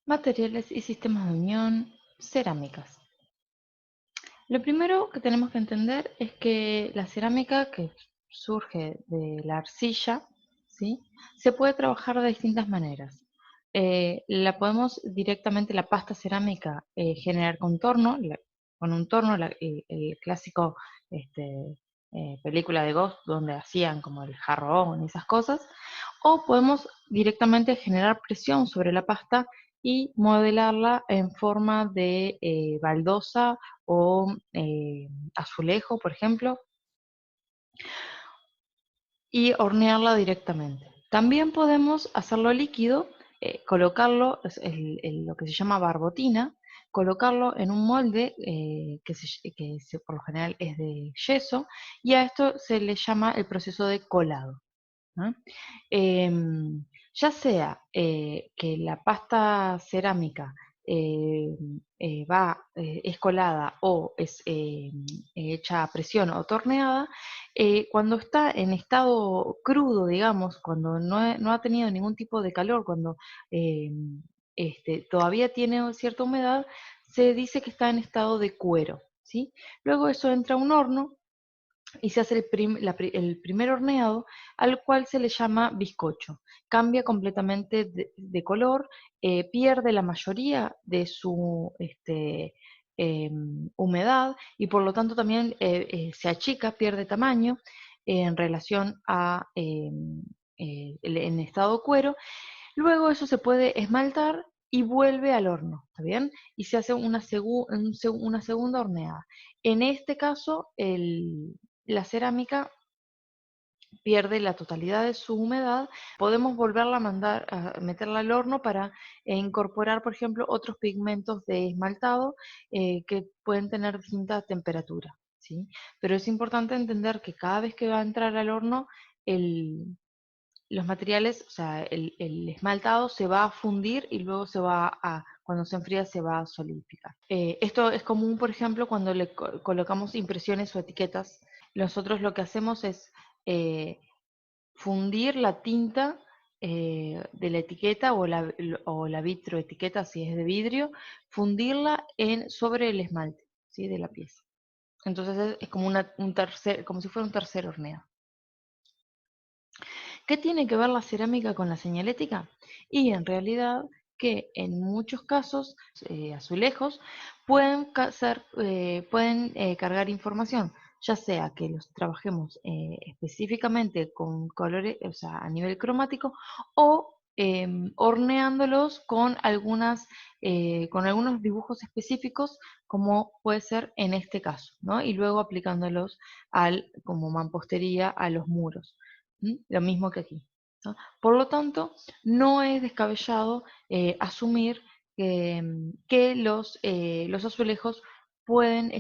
Materiales y sistemas de unión, cerámicas. Lo primero que tenemos que entender es que la cerámica que surge de la arcilla, ¿sí? Se puede trabajar de distintas maneras. La podemos directamente, la pasta cerámica, generar con torno, con un torno, el clásico este, película de Ghost, donde hacían como el jarrón y esas cosas, o podemos directamente generar presión sobre la pasta y modelarla en forma de baldosa o azulejo, por ejemplo, y hornearla directamente. También podemos hacerlo líquido, colocarlo, lo que se llama barbotina, colocarlo en un molde por lo general es de yeso, y a esto se le llama el proceso de colado, ¿no? Ya sea que la pasta cerámica es colada o es hecha a presión o torneada, cuando está en estado crudo, digamos, cuando no ha tenido ningún tipo de calor, cuando todavía tiene cierta humedad, se dice que está en estado de cuero, ¿sí? Luego eso entra a un horno y se hace el primer horneado, al cual se le llama bizcocho. Cambia completamente de color, pierde la mayoría de su humedad y por lo tanto también se achica, pierde tamaño en relación a en estado cuero. Luego eso se puede esmaltar y vuelve al horno, ¿está bien? Y se hace una segunda horneada. En este caso, la cerámica pierde la totalidad de su humedad. Podemos volverla a meterla al horno para incorporar, por ejemplo, otros pigmentos de esmaltado que pueden tener distinta temperatura, ¿sí? Pero es importante entender que cada vez que va a entrar al horno, el, los materiales, o sea, el esmaltado se va a fundir y luego cuando se enfría se va a solidificar. Esto es común, por ejemplo, cuando le colocamos impresiones o etiquetas. Nosotros lo que hacemos es eh, fundir la tinta de la etiqueta o la vitroetiqueta, si es de vidrio, fundirla sobre el esmalte, ¿sí? De la pieza. Entonces es como como si fuera un tercer horneado. ¿Qué tiene que ver la cerámica con la señalética? Y en realidad que en muchos casos azulejos pueden cargar información, ya sea que los trabajemos específicamente con colores, o sea, a nivel cromático, o horneándolos con algunos dibujos específicos, como puede ser en este caso, ¿no? Y luego aplicándolos como mampostería a los muros. Lo mismo que aquí, ¿no? Por lo tanto, no es descabellado asumir que los azulejos pueden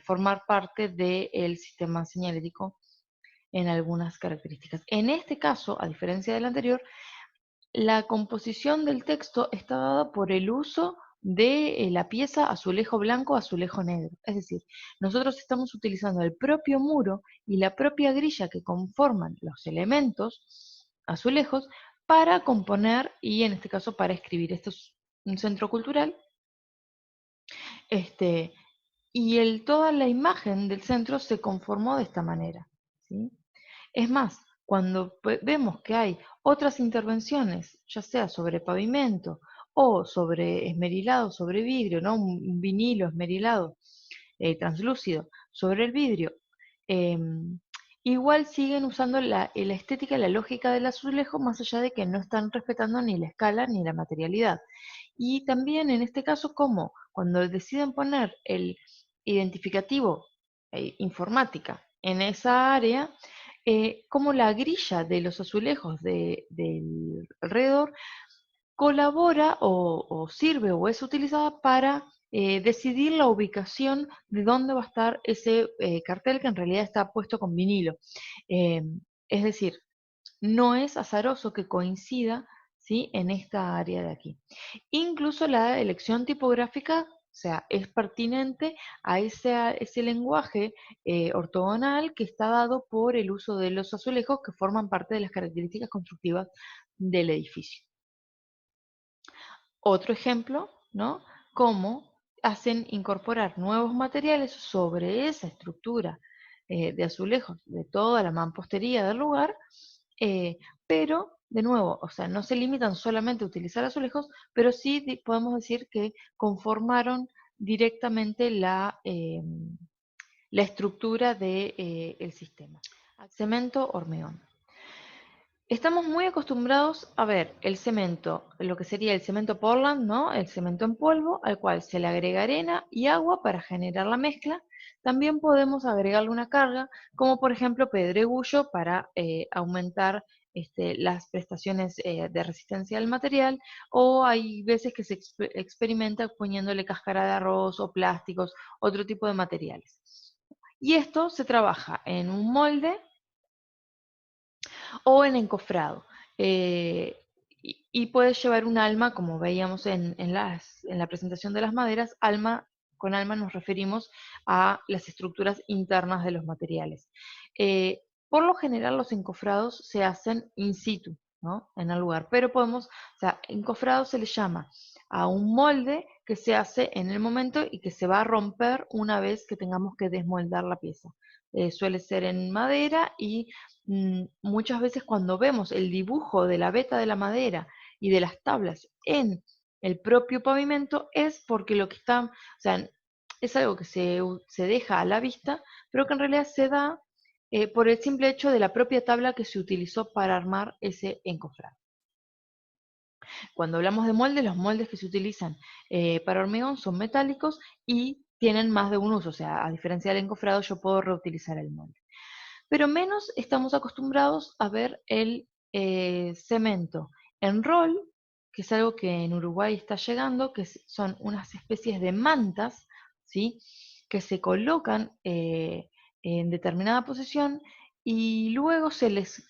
formar parte del sistema señalético en algunas características. En este caso, a diferencia del anterior, la composición del texto está dada por el uso de la pieza azulejo blanco, azulejo negro. Es decir, nosotros estamos utilizando el propio muro y la propia grilla que conforman los elementos azulejos para componer y en este caso para escribir. Esto es un centro cultural. Este, y toda la imagen del centro se conformó de esta manera, ¿sí? Es más, cuando vemos que hay otras intervenciones, ya sea sobre pavimento o sobre esmerilado, sobre vidrio, ¿no? Un vinilo esmerilado translúcido sobre el vidrio, igual siguen usando la estética y la lógica del azulejo, más allá de que no están respetando ni la escala ni la materialidad. Y también en este caso, como cuando deciden poner el identificativo informática en esa área, como la grilla de los azulejos del alrededor colabora o sirve o es utilizada para decidir la ubicación de dónde va a estar ese cartel que en realidad está puesto con vinilo. Eh, es decir, no es azaroso que coincida, ¿sí? En esta área de aquí. Incluso la elección tipográfica, o sea, es pertinente a ese lenguaje ortogonal que está dado por el uso de los azulejos que forman parte de las características constructivas del edificio. Otro ejemplo, ¿no? Cómo hacen incorporar nuevos materiales sobre esa estructura de azulejos de toda la mampostería del lugar, pero de nuevo, o sea, no se limitan solamente a utilizar azulejos, pero sí podemos decir que conformaron directamente la estructura del sistema. Cemento, hormigón. Estamos muy acostumbrados a ver el cemento, lo que sería el cemento Portland, ¿no? El cemento en polvo, al cual se le agrega arena y agua para generar la mezcla. También podemos agregarle una carga, como por ejemplo pedregullo para aumentar las prestaciones de resistencia del material, o hay veces que se experimenta poniéndole cáscara de arroz o plásticos, otro tipo de materiales. Y esto se trabaja en un molde o en encofrado. Y puedes llevar un alma, como veíamos en la presentación de las maderas. Con alma nos referimos a las estructuras internas de los materiales. Por lo general los encofrados se hacen in situ, ¿no? En el lugar, pero o sea, encofrado se le llama a un molde que se hace en el momento y que se va a romper una vez que tengamos que desmoldar la pieza. Suele ser en madera y muchas veces cuando vemos el dibujo de la veta de la madera y de las tablas en el propio pavimento es porque lo que está, o sea, es algo que se deja a la vista, pero que en realidad se da por el simple hecho de la propia tabla que se utilizó para armar ese encofrado. Cuando hablamos de moldes, los moldes que se utilizan para hormigón son metálicos y tienen más de un uso, o sea, a diferencia del encofrado yo puedo reutilizar el molde. Pero menos estamos acostumbrados a ver el cemento en rol, que es algo que en Uruguay está llegando, que son unas especies de mantas, ¿sí? Que se colocan en determinada posición y luego se les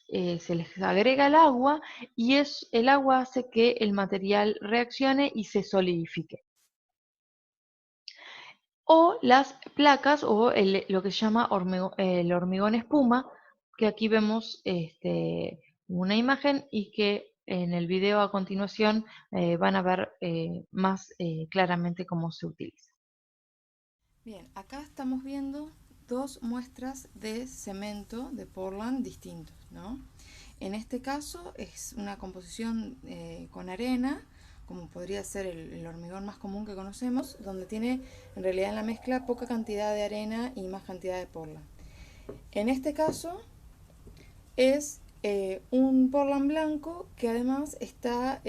agrega el agua y el agua hace que el material reaccione y se solidifique. O las placas o lo que se llama el hormigón espuma, que aquí vemos una imagen y que en el video a continuación van a ver más claramente cómo se utiliza. Bien, acá estamos viendo dos muestras de cemento de Portland distintos, ¿no? En este caso es una composición con arena, como podría ser el hormigón más común que conocemos, donde tiene en realidad en la mezcla poca cantidad de arena y más cantidad de Portland. En este caso es un Portland blanco que además está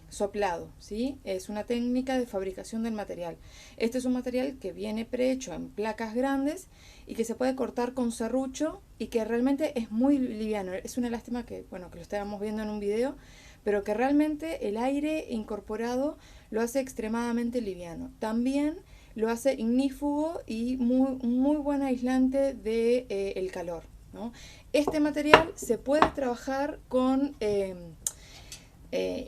soplado, ¿sí? Es una técnica de fabricación del material. Este es un material que viene prehecho en placas grandes y que se puede cortar con serrucho y que realmente es muy liviano. Es una lástima que, bueno, que lo estábamos viendo en un video, pero que realmente el aire incorporado lo hace extremadamente liviano. También lo hace ignífugo y muy buen aislante de, el calor, ¿no? Este material se puede trabajar con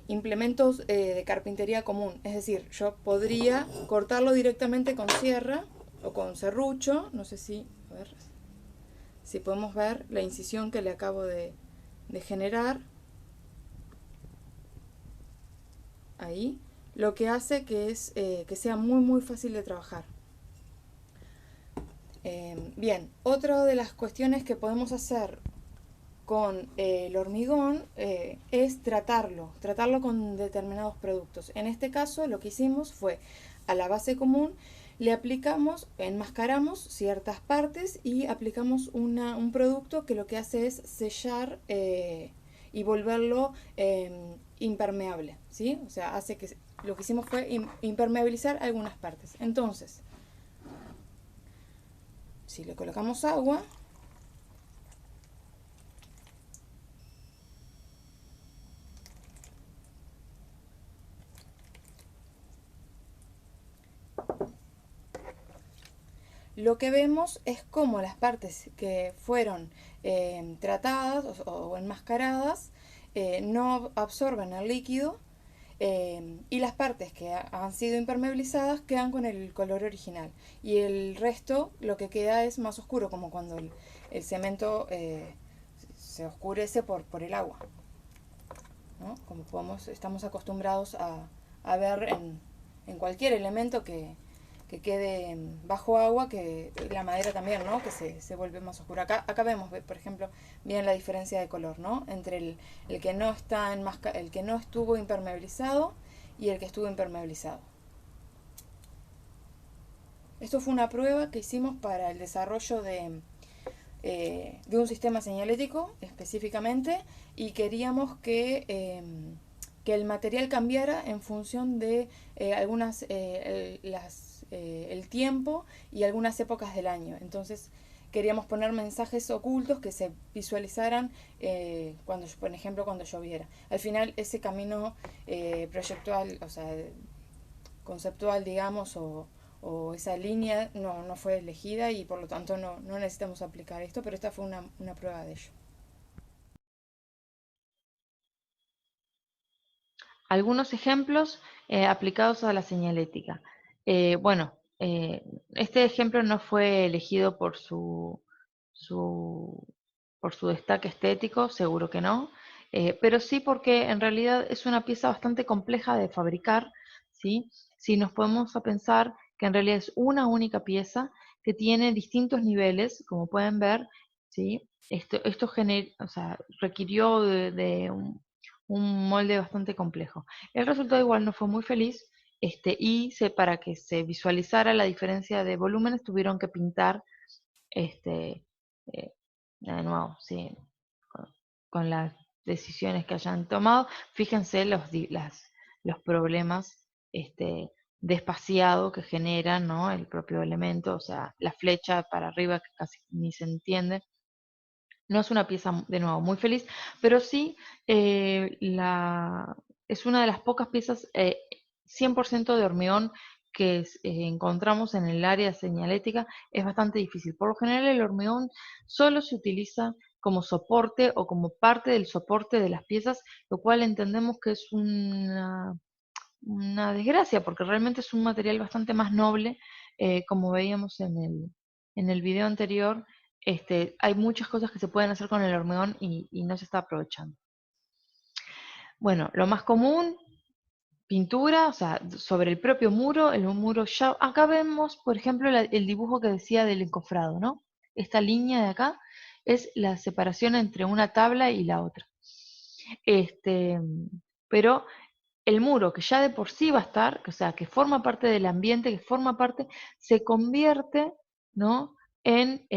implementos de carpintería común. Es decir, yo podría cortarlo directamente con sierra o con serrucho. No sé si, a ver, si podemos ver la incisión que le acabo de generar. Ahí. Lo que hace que sea muy fácil de trabajar. Bien, otra de las cuestiones que podemos hacer con el hormigón es tratarlo con determinados productos. En este caso lo que hicimos fue a la base común le aplicamos, enmascaramos ciertas partes y aplicamos un producto que lo que hace es sellar y volverlo impermeable, ¿sí? O sea, hace que lo que hicimos fue impermeabilizar algunas partes. Entonces, si le colocamos agua, lo que vemos es cómo las partes que fueron tratadas o enmascaradas no absorben el líquido y las partes que han sido impermeabilizadas quedan con el color original y el resto lo que queda es más oscuro, como cuando el cemento se oscurece por el agua, ¿no? Como estamos acostumbrados haber en cualquier elemento que quede bajo agua, que la madera también, ¿no? Que se vuelve más oscura. Acá vemos, por ejemplo, bien la diferencia de color, ¿no? Entre el que no está el que no estuvo impermeabilizado y el que estuvo impermeabilizado. Esto fue una prueba que hicimos para el desarrollo de un sistema señalético específicamente, y queríamos que el material cambiara en función de el tiempo y algunas épocas del año. Entonces queríamos poner mensajes ocultos que se visualizaran cuando, por ejemplo, cuando lloviera. Al final ese camino proyectual, o sea, conceptual, digamos, o esa línea no fue elegida, y por lo tanto no necesitamos aplicar esto, pero esta fue una prueba de ello. Algunos ejemplos aplicados a la señalética. Bueno, este ejemplo no fue elegido su, por su destaque estético, seguro que no, pero sí porque en realidad es una pieza bastante compleja de fabricar, ¿sí? Si nos podemos a pensar que en realidad es una única pieza que tiene distintos niveles, como pueden ver, ¿sí? O sea, requirió de un molde bastante complejo. El resultado igual no fue muy feliz, para que se visualizara la diferencia de volúmenes tuvieron que pintar, este, eh, de nuevo, sí, con, con las decisiones que hayan tomado. Fíjense los problemas de espaciado que generan, ¿no? El propio elemento, o sea, la flecha para arriba que casi ni se entiende. No es una pieza, de nuevo, muy feliz, pero sí es una de las pocas piezas 100% de hormigón que encontramos en el área señalética. Es bastante difícil. Por lo general el hormigón solo se utiliza como soporte o como parte del soporte de las piezas, lo cual entendemos que es una desgracia, porque realmente es un material bastante más noble, como veíamos en el video anterior. Hay muchas cosas que se pueden hacer con el hormigón y no se está aprovechando. Bueno, lo más común, pintura, o sea, sobre el propio muro, el muro ya. Acá vemos, por ejemplo, el dibujo que decía del encofrado, ¿no? Esta línea de acá es la separación entre una tabla y la otra. Este, pero el muro, que ya de por sí va a estar, o sea, que forma parte del ambiente, que forma parte, se convierte, ¿no? En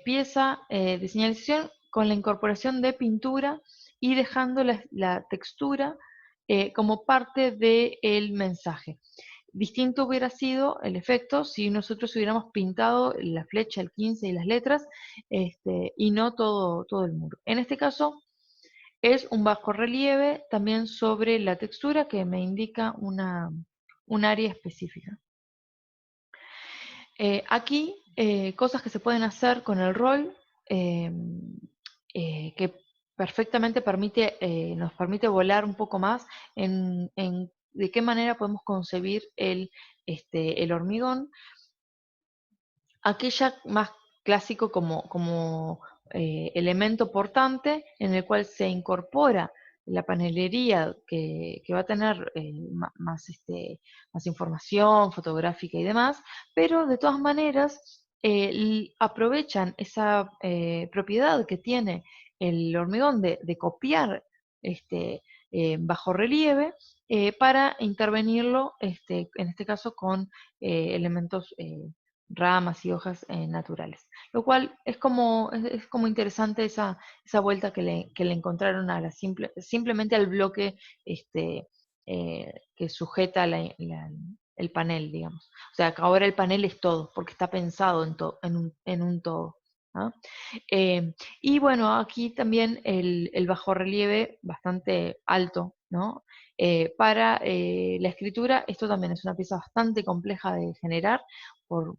pieza de señalización con la incorporación de pintura y dejando la textura como parte del mensaje. Distinto hubiera sido el efecto si nosotros hubiéramos pintado la flecha, el 15 y las letras, y no todo el muro. En este caso, es un bajo relieve también sobre la textura que me indica un área específica. Aquí, cosas que se pueden hacer con el rol, eh, que perfectamente nos permite volar un poco más en de qué manera podemos concebir el hormigón. Aquella más clásico como elemento portante en el cual se incorpora la panelería que va a tener más información fotográfica y demás, pero de todas maneras aprovechan esa propiedad que tiene el hormigón de copiar este bajo relieve para intervenirlo, en este caso con elementos ramas y hojas naturales. Lo cual es como interesante esa vuelta que le encontraron a simplemente al bloque que sujeta el panel, digamos. O sea, que ahora el panel es todo, porque está pensado en un todo, ¿no? Y bueno, aquí también el bajorrelieve bastante alto, ¿no? Para la escritura, esto también es una pieza bastante compleja de generar por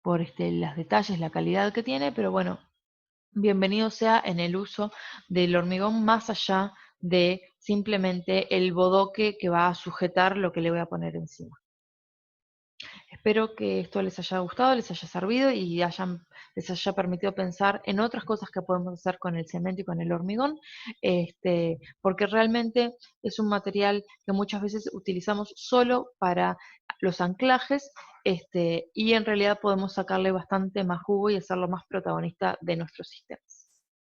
los detalles, la calidad que tiene, pero bueno, bienvenido sea en el uso del hormigón más allá de simplemente el bodoque que va a sujetar lo que le voy a poner encima. Espero que esto les haya gustado, les haya servido y les haya permitido pensar en otras cosas que podemos hacer con el cemento y con el hormigón, porque realmente es un material que muchas veces utilizamos solo para los anclajes, y en realidad podemos sacarle bastante más jugo y hacerlo más protagonista de nuestros sistemas.